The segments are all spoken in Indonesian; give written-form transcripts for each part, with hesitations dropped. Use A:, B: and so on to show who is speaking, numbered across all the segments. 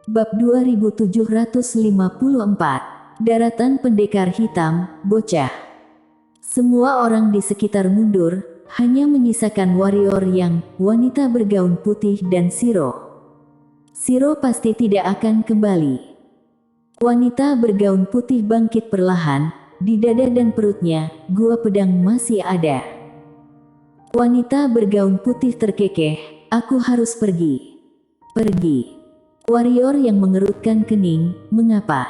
A: Bab 2754. Daratan Pendekar Hitam, Bocah. Semua orang di sekitar mundur, hanya menyisakan warrior yang wanita bergaun putih dan Shiro. Shiro pasti tidak akan kembali. Wanita bergaun putih bangkit perlahan, di dada dan perutnya, gua pedang masih ada. Wanita bergaun putih terkekeh, aku harus pergi. Pergi. Warrior yang mengerutkan kening, mengapa?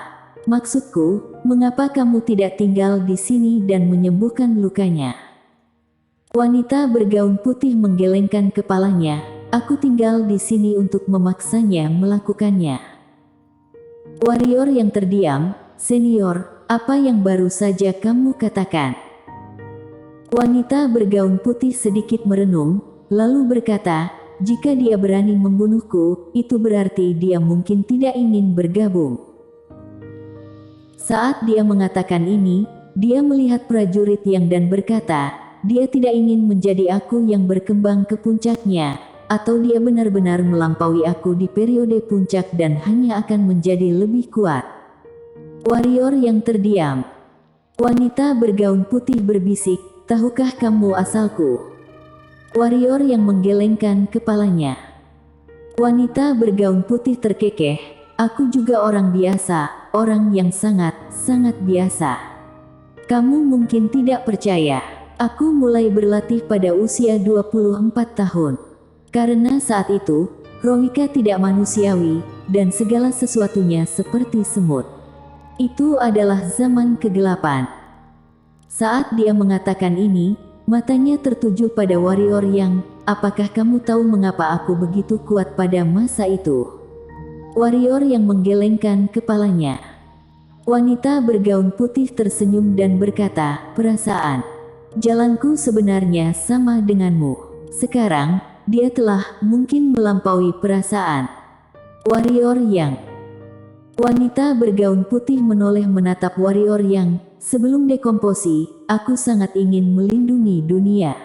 A: Maksudku, mengapa kamu tidak tinggal di sini dan menyembuhkan lukanya? Wanita bergaun putih menggelengkan kepalanya, aku tinggal di sini untuk memaksanya melakukannya. Warrior yang terdiam, senior, apa yang baru saja kamu katakan? Wanita bergaun putih sedikit merenung, lalu berkata, jika dia berani membunuhku, itu berarti dia mungkin tidak ingin bergabung. Saat dia mengatakan ini, dia melihat prajurit yang dan berkata, dia tidak ingin menjadi aku yang berkembang ke puncaknya, atau dia benar-benar melampaui aku di periode puncak dan hanya akan menjadi lebih kuat. Warrior yang terdiam. Wanita bergaun putih berbisik, tahukah kamu asalku? Warrior yang menggelengkan kepalanya. Wanita bergaun putih terkekeh, aku juga orang biasa, orang yang sangat biasa. Kamu mungkin tidak percaya, aku mulai berlatih pada usia 24 tahun. Karena saat itu, Rohika tidak manusiawi, dan segala sesuatunya seperti semut. Itu adalah zaman kegelapan. Saat dia mengatakan ini, matanya tertuju pada warrior yang, apakah kamu tahu mengapa aku begitu kuat pada masa itu? Warrior yang menggelengkan kepalanya. Wanita bergaun putih tersenyum dan berkata, perasaan. Jalanku sebenarnya sama denganmu. Sekarang, dia telah mungkin melampaui perasaan. Warrior yang. Wanita bergaun putih menoleh menatap warrior yang, sebelum dekomposi, aku sangat ingin melindungi dunia.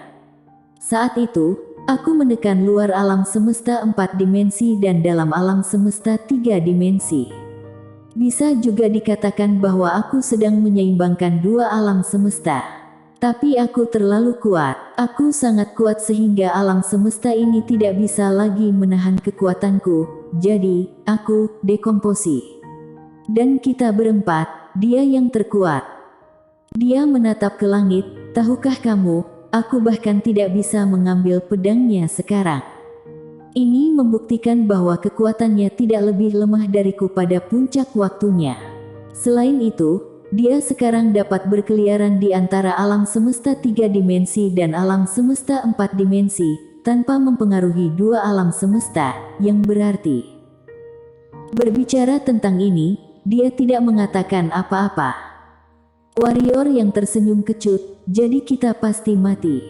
A: Saat itu, aku menekan luar alam semesta 4 dimensi dan dalam alam semesta 3 dimensi. Bisa juga dikatakan bahwa aku sedang menyeimbangkan 2 alam semesta. Tapi aku terlalu kuat, aku sangat kuat sehingga alam semesta ini tidak bisa lagi menahan kekuatanku, jadi, aku dekomposi. Dan kita berempat, dia yang terkuat. Dia menatap ke langit, tahukah kamu, aku bahkan tidak bisa mengambil pedangnya sekarang. Ini membuktikan bahwa kekuatannya tidak lebih lemah dariku pada puncak waktunya. Selain itu, dia sekarang dapat berkeliaran di antara alam semesta 3 dimensi dan alam semesta 4 dimensi, tanpa mempengaruhi 2 alam semesta, yang berarti. Berbicara tentang ini, dia tidak mengatakan apa-apa. Warrior yang tersenyum kecut, jadi kita pasti mati.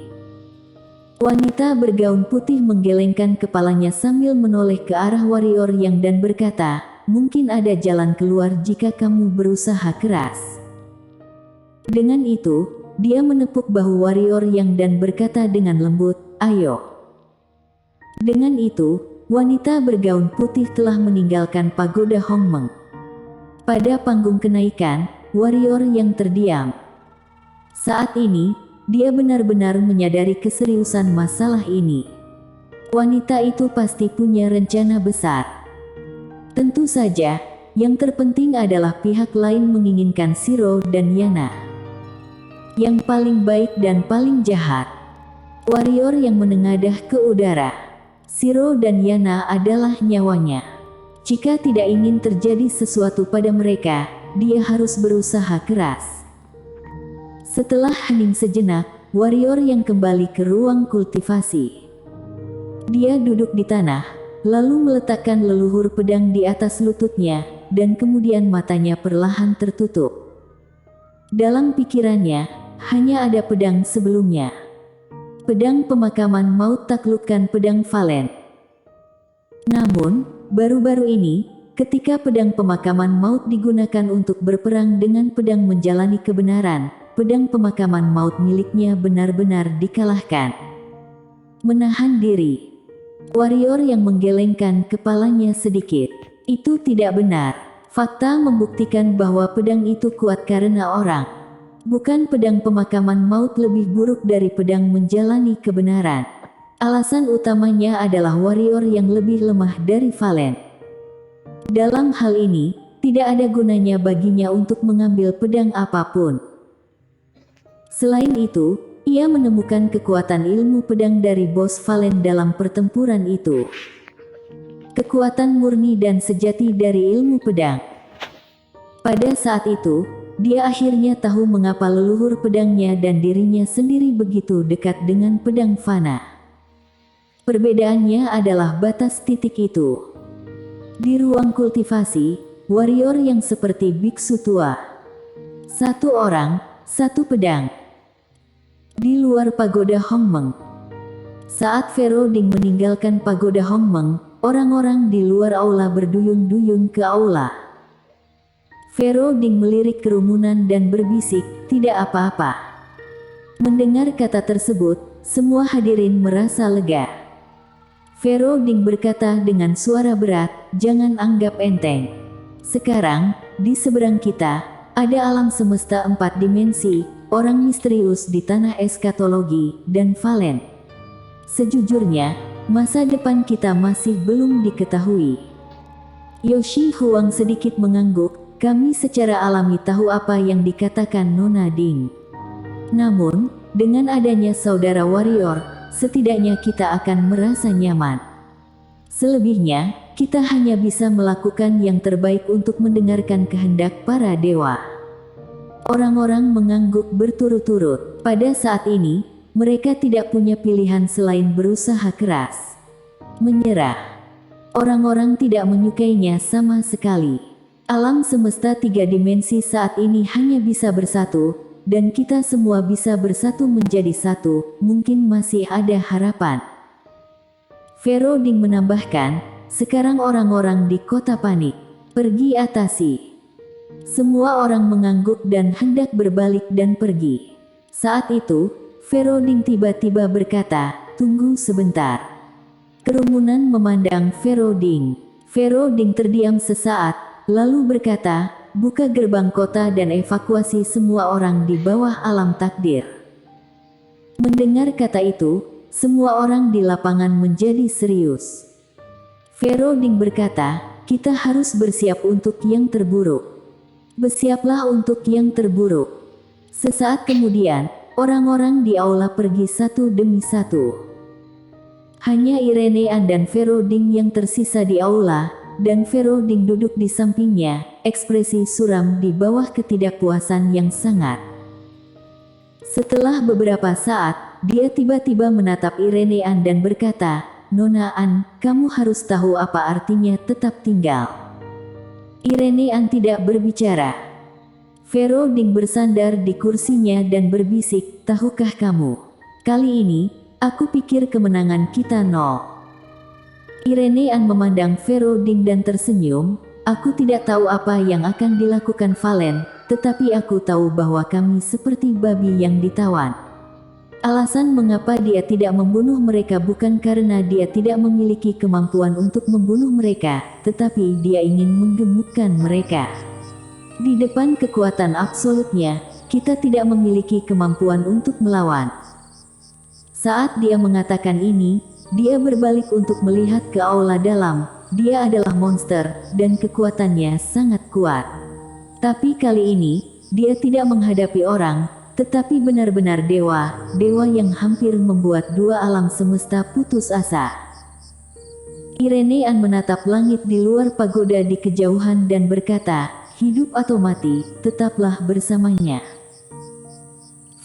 A: Wanita bergaun putih menggelengkan kepalanya sambil menoleh ke arah warrior yang dan berkata, mungkin ada jalan keluar jika kamu berusaha keras. Dengan itu, dia menepuk bahu warrior yang dan berkata dengan lembut, ayo. Dengan itu, wanita bergaun putih telah meninggalkan pagoda Hongmeng. Pada panggung kenaikan, warrior yang terdiam. Saat ini, dia benar-benar menyadari keseriusan masalah ini. Wanita itu pasti punya rencana besar. Tentu saja, yang terpenting adalah pihak lain menginginkan Shiro dan Yana. Yang paling baik dan paling jahat. Warrior yang menengadah ke udara. Shiro dan Yana adalah nyawanya. Jika tidak ingin terjadi sesuatu pada mereka, dia harus berusaha keras. Setelah hening sejenak, warrior yang kembali ke ruang kultivasi. Dia duduk di tanah, lalu meletakkan leluhur pedang di atas lututnya, dan kemudian matanya perlahan tertutup. Dalam pikirannya, hanya ada pedang sebelumnya. Pedang pemakaman maut taklukkan pedang Valen. Namun, baru-baru ini, ketika pedang pemakaman maut digunakan untuk berperang dengan pedang menjalani kebenaran, pedang pemakaman maut miliknya benar-benar dikalahkan. Menahan diri. Warrior yang menggelengkan kepalanya sedikit. Itu tidak benar. Fakta membuktikan bahwa pedang itu kuat karena orang. Bukan pedang pemakaman maut lebih buruk dari pedang menjalani kebenaran. Alasan utamanya adalah warrior yang lebih lemah dari Valen. Dalam hal ini, tidak ada gunanya baginya untuk mengambil pedang apapun. Selain itu, ia menemukan kekuatan ilmu pedang dari bos Valen dalam pertempuran itu. Kekuatan murni dan sejati dari ilmu pedang. Pada saat itu, dia akhirnya tahu mengapa leluhur pedangnya dan dirinya sendiri begitu dekat dengan pedang fana. Perbedaannya adalah batas titik itu. Di ruang kultivasi, warrior yang seperti biksu tua. Satu orang, satu pedang. Di luar pagoda Hongmeng. Saat Fero Ding meninggalkan pagoda Hongmeng, orang-orang di luar aula berduyun-duyun ke aula. Fero Ding melirik kerumunan dan berbisik, "Tidak apa-apa." Mendengar kata tersebut, semua hadirin merasa lega. Fero Ding berkata dengan suara berat, "Jangan anggap enteng. Sekarang, di seberang kita, ada alam semesta 4 dimensi, orang misterius di tanah eskatologi, dan Valen. Sejujurnya, masa depan kita masih belum diketahui." Yoshi Huang sedikit mengangguk, "Kami secara alami tahu apa yang dikatakan Nona Ding. Namun, dengan adanya saudara warrior, setidaknya kita akan merasa nyaman. Selebihnya, kita hanya bisa melakukan yang terbaik untuk mendengarkan kehendak para dewa." Orang-orang mengangguk berturut-turut. Pada saat ini, mereka tidak punya pilihan selain berusaha keras. Menyerah. Orang-orang tidak menyukainya sama sekali. Alam semesta 3 dimensi saat ini hanya bisa bersatu, dan kita semua bisa bersatu menjadi satu, mungkin masih ada harapan. Fero Ding menambahkan, "Sekarang orang-orang di kota panik. Pergi atasi." Semua orang mengangguk dan hendak berbalik dan pergi. Saat itu, Fero Ding tiba-tiba berkata, "Tunggu sebentar." Kerumunan memandang Fero Ding. Fero Ding terdiam sesaat, lalu berkata, "Buka gerbang kota dan evakuasi semua orang di bawah alam takdir." Mendengar kata itu, semua orang di lapangan menjadi serius. Fero Ding berkata, "Kita harus bersiap untuk yang terburuk." Bersiaplah untuk yang terburuk. Sesaat kemudian, orang-orang di aula pergi satu demi satu. Hanya Irenean dan Fero Ding yang tersisa di aula, dan Fero Ding duduk di sampingnya, ekspresi suram di bawah ketidakpuasan yang sangat. Setelah beberapa saat, dia tiba-tiba menatap Irenean dan berkata, "Nona An, kamu harus tahu apa artinya tetap tinggal." Irenean tidak berbicara. Fero Ding bersandar di kursinya dan berbisik, "Tahukah kamu? Kali ini, aku pikir kemenangan kita nol." Irenean memandang Fero Ding dan tersenyum, "Aku tidak tahu apa yang akan dilakukan Valen, tetapi aku tahu bahwa kami seperti babi yang ditawan. Alasan mengapa dia tidak membunuh mereka bukan karena dia tidak memiliki kemampuan untuk membunuh mereka, tetapi dia ingin menggemukkan mereka. Di depan kekuatan absolutnya, kita tidak memiliki kemampuan untuk melawan." Saat dia mengatakan ini, dia berbalik untuk melihat ke aula dalam. Dia adalah monster, dan kekuatannya sangat kuat. Tapi kali ini, dia tidak menghadapi orang, tetapi benar-benar dewa, dewa yang hampir membuat dua alam semesta putus asa. Irenean menatap langit di luar pagoda di kejauhan dan berkata, "Hidup atau mati, tetaplah bersamanya."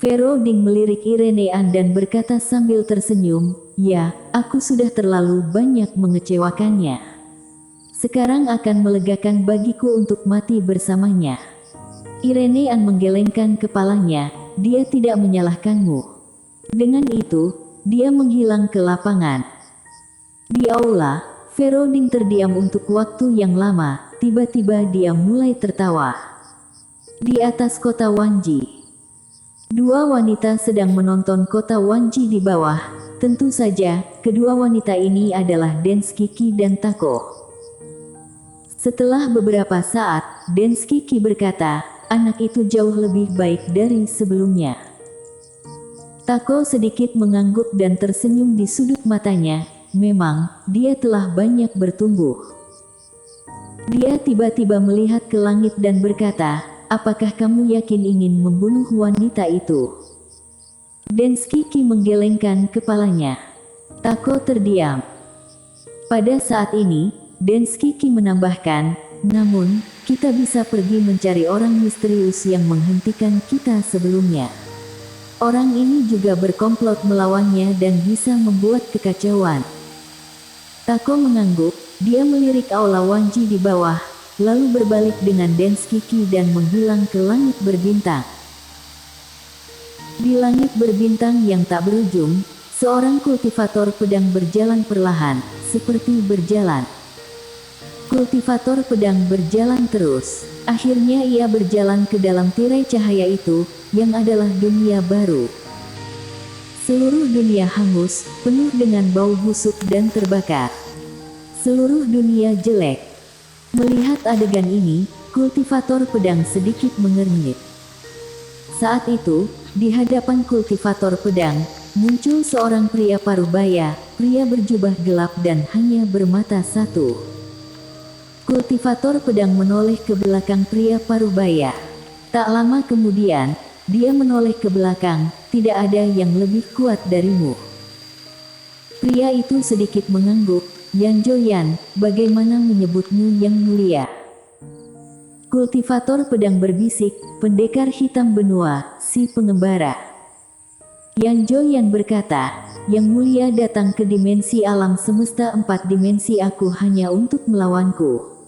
A: Fero Ding melirik Irenean dan berkata sambil tersenyum, "Ya, aku sudah terlalu banyak mengecewakannya. Sekarang akan melegakan bagiku untuk mati bersamanya." Irenean menggelengkan kepalanya, "Dia tidak menyalahkanmu." Dengan itu, dia menghilang ke lapangan. Di aula, Fero Ding terdiam untuk waktu yang lama, tiba-tiba dia mulai tertawa. Di atas kota Wanji, dua wanita sedang menonton kota Wanji di bawah. Tentu saja, kedua wanita ini adalah Denskiki dan Tako. Setelah beberapa saat, Denski berkata, anak itu jauh lebih baik dari sebelumnya. Tako sedikit mengangguk dan tersenyum di sudut matanya. Memang, dia telah banyak bertumbuh. Dia tiba-tiba melihat ke langit dan berkata, apakah kamu yakin ingin membunuh wanita itu? Denski menggelengkan kepalanya. Tako terdiam. Pada saat ini, Denski menambahkan, namun, kita bisa pergi mencari orang misterius yang menghentikan kita sebelumnya. Orang ini juga berkomplot melawannya dan bisa membuat kekacauan. Tako mengangguk, dia melirik aula Wanji di bawah, lalu berbalik dengan Denski dan menghilang ke langit berbintang. Di langit berbintang yang tak berujung, seorang kultivator pedang berjalan perlahan, seperti berjalan. Kultivator pedang berjalan terus. Akhirnya ia berjalan ke dalam tirai cahaya itu, yang adalah dunia baru. Seluruh dunia hangus, penuh dengan bau busuk dan terbakar. Seluruh dunia jelek. Melihat adegan ini, kultivator pedang sedikit mengernyit. Saat itu, di hadapan kultivator pedang, muncul seorang pria parubaya, pria berjubah gelap dan hanya bermata satu. Kultivator pedang menoleh ke belakang pria parubaya. Tak lama kemudian, dia menoleh ke belakang, tidak ada yang lebih kuat darimu. Pria itu sedikit mengangguk, Yan Joyan, bagaimana menyebutmu yang mulia? Kultivator pedang berbisik, pendekar hitam benua, si pengembara. Yan Joyan berkata, yang mulia datang ke dimensi alam semesta 4 dimensi aku hanya untuk melawanku.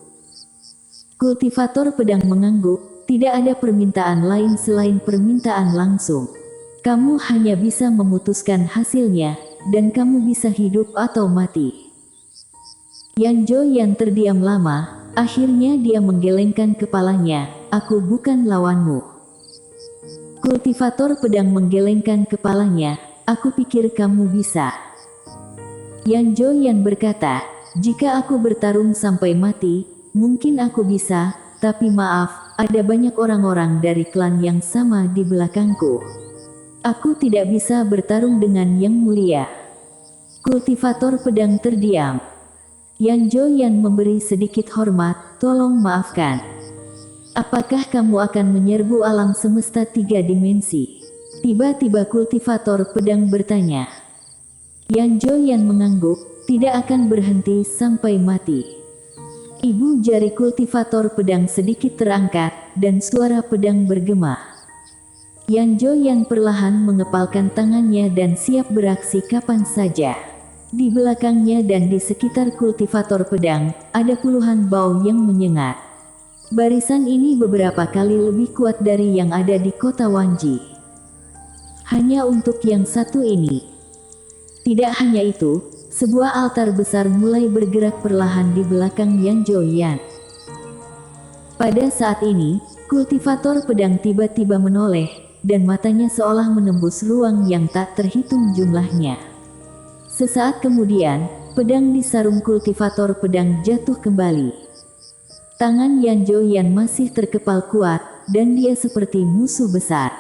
A: Kultivator pedang mengangguk, tidak ada permintaan lain selain permintaan langsung. Kamu hanya bisa memutuskan hasilnya, dan kamu bisa hidup atau mati. Yan Joyan terdiam lama, akhirnya dia menggelengkan kepalanya, aku bukan lawanmu. Kultivator pedang menggelengkan kepalanya, aku pikir kamu bisa. Yan Joyan berkata, jika aku bertarung sampai mati, mungkin aku bisa, tapi maaf, ada banyak orang-orang dari klan yang sama di belakangku. Aku tidak bisa bertarung dengan yang mulia. Kultivator pedang terdiam. Yan Joyan memberi sedikit hormat, tolong maafkan. Apakah kamu akan menyerbu alam semesta 3 dimensi? Tiba-tiba kultivator pedang bertanya. Yan Joyan mengangguk, tidak akan berhenti sampai mati. Ibu jari kultivator pedang sedikit terangkat, dan suara pedang bergema. Yan Joyan perlahan mengepalkan tangannya dan siap beraksi kapan saja. Di belakangnya dan di sekitar kultivator pedang, ada puluhan bau yang menyengat. Barisan ini beberapa kali lebih kuat dari yang ada di kota Wanji. Hanya untuk yang satu ini. Tidak hanya itu, sebuah altar besar mulai bergerak perlahan di belakang Yan Joyan. Pada saat ini, kultivator pedang tiba-tiba menoleh, dan matanya seolah menembus ruang yang tak terhitung jumlahnya. Sesaat kemudian, pedang di sarung kultivator pedang jatuh kembali. Tangan Yan Joyan masih terkepal kuat, dan dia seperti musuh besar.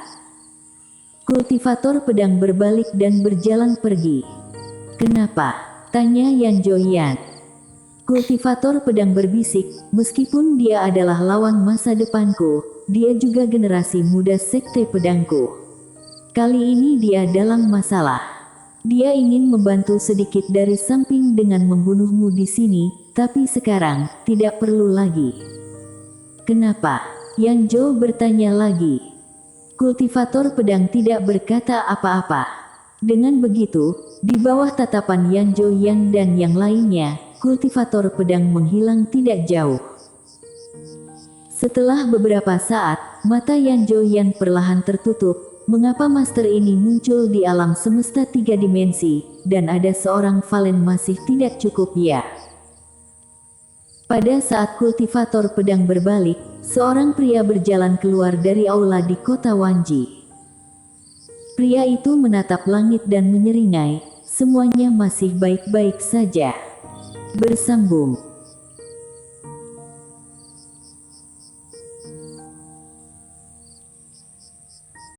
A: Kultivator pedang berbalik dan berjalan pergi. Kenapa? Tanya Yan Joyan. Kultivator pedang berbisik, meskipun dia adalah lawan masa depanku, dia juga generasi muda sekte pedangku. Kali ini dia dalam masalah. Dia ingin membantu sedikit dari samping dengan membunuhmu di sini, tapi sekarang, tidak perlu lagi. Kenapa? Yan Jo bertanya lagi. Kultivator pedang tidak berkata apa-apa. Dengan begitu, di bawah tatapan Yan Joyan dan yang lainnya, kultivator pedang menghilang tidak jauh. Setelah beberapa saat, mata Yan Joyan perlahan tertutup. Mengapa master ini muncul di alam semesta 3 dimensi, dan ada seorang Valen masih tidak cukup ya? Pada saat kultivator pedang berbalik, seorang pria berjalan keluar dari aula di kota Wanji. Pria itu menatap langit dan menyeringai, semuanya masih baik-baik saja. Bersambung.